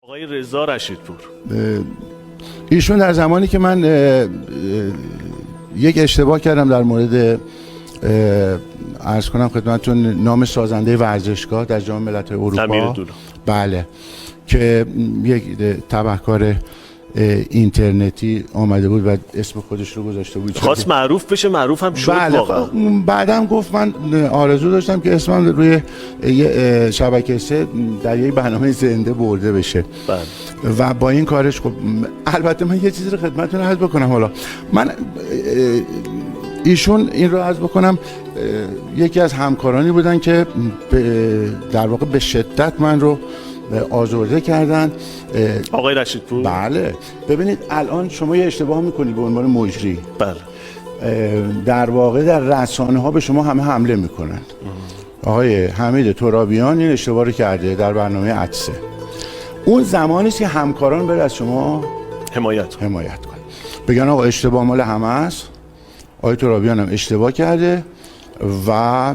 آقای رضا رشیدپور، ایشون در زمانی که من یک اشتباه کردم در مورد عرض کنم خدمتتون نام سازنده ورزشگاه در جام ملت‌های اروپا، امیر دولاب، بله، که یک تبهکار اینترنتی آمده بود و اسم خودش رو گذاشته بود، خواست معروف بشه، معروف هم شد. بله. واقعا بعدم گفت من آرزو داشتم که اسمم روی شبکه 3 در یک برنامه زنده برده بشه. بله. و با این کارش خب البته من یه چیزی رو خدمتتون عرض بکنم. حالا من ایشون این رو عرض بکنم، یکی از همکارانی بودن که در واقع به شدت من رو آزرده کردن. آقای رشیدپور، بله. ببینید الان شما یه اشتباه میکنید به عنوان مجری. بله. در واقع در رسانه ها به شما همه حمله میکنن. آقای حمید ترابیان این اشتباه رو کرده در برنامه عطسه. اون زمانی است که همکاران بر از شما حمایت کنن، بگن آقا اشتباه مال همه است، آقای ترابیان هم اشتباه کرده و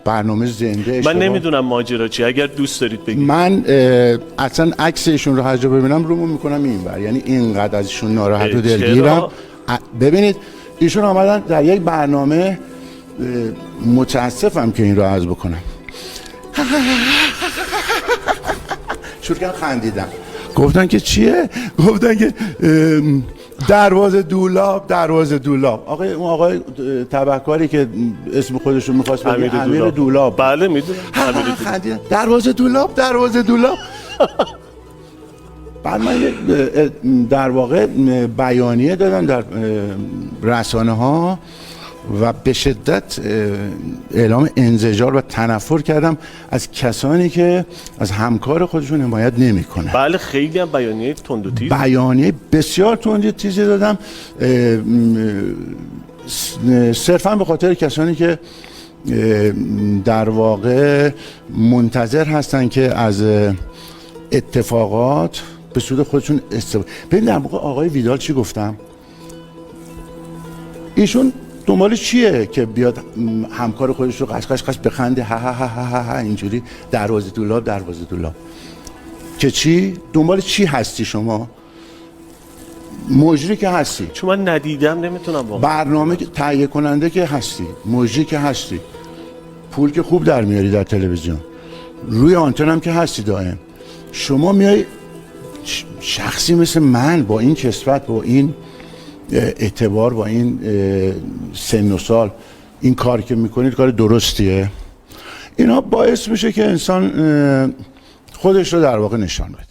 برنامه زنده اشتباه. من نمیدونم ماجرا چیه، اگر دوست دارید بگید. من اصلا عکس ایشون رو هر جا ببینم رومو میکنم اینور، یعنی اینقدر از ایشون ناراحت و دلگیرم. ببینید ایشون آمدن در یک برنامه، متاسفم که این رو عرض بکنم، شروع کردن خندیدن، گفتن که چیه؟ گفتن که دروازه دولاب. اون آقای تبهکاری که اسم خودش رو می‌خواست بگه امیر دولاب. بله میدونم. خندیدن دروازه دولاب. بعد من در واقع بیانیه دادم در رسانه ها و به شدت اعلام انزجار و تنفر کردم از کسانی که از همکار خودشون حمایت نمی‌کنن. بله خیلی هم بیانیه تند و تیز، بیانیه بسیار تند و تیزی دادم، صرفا به خاطر کسانی که در واقع منتظر هستن که از اتفاقات به سود خودشون استفاده. ببین در موقع آقای ویدال چی گفتم؟ ایشون دنبالش چیه که بیاد همکار خودش رو قش بخنده، ها ها ها ها ها اینجوری دروازه دولاب. که چی؟ دنبال چی هستی شما؟ مجری که هستی، چون من ندیدم نمیتونم واقعا. برنامه که تهیه کننده که هستی، مجری که هستی، پول که خوب در میاری در تلویزیون، روی آنتن هم که هستی دائم. شما میای شخصی مثل من با این کسوت، با این اعتبار، با این سن و سال این کار که میکنید کار درستیه؟ اینا باعث میشه که انسان خودش رو در واقع نشان بده.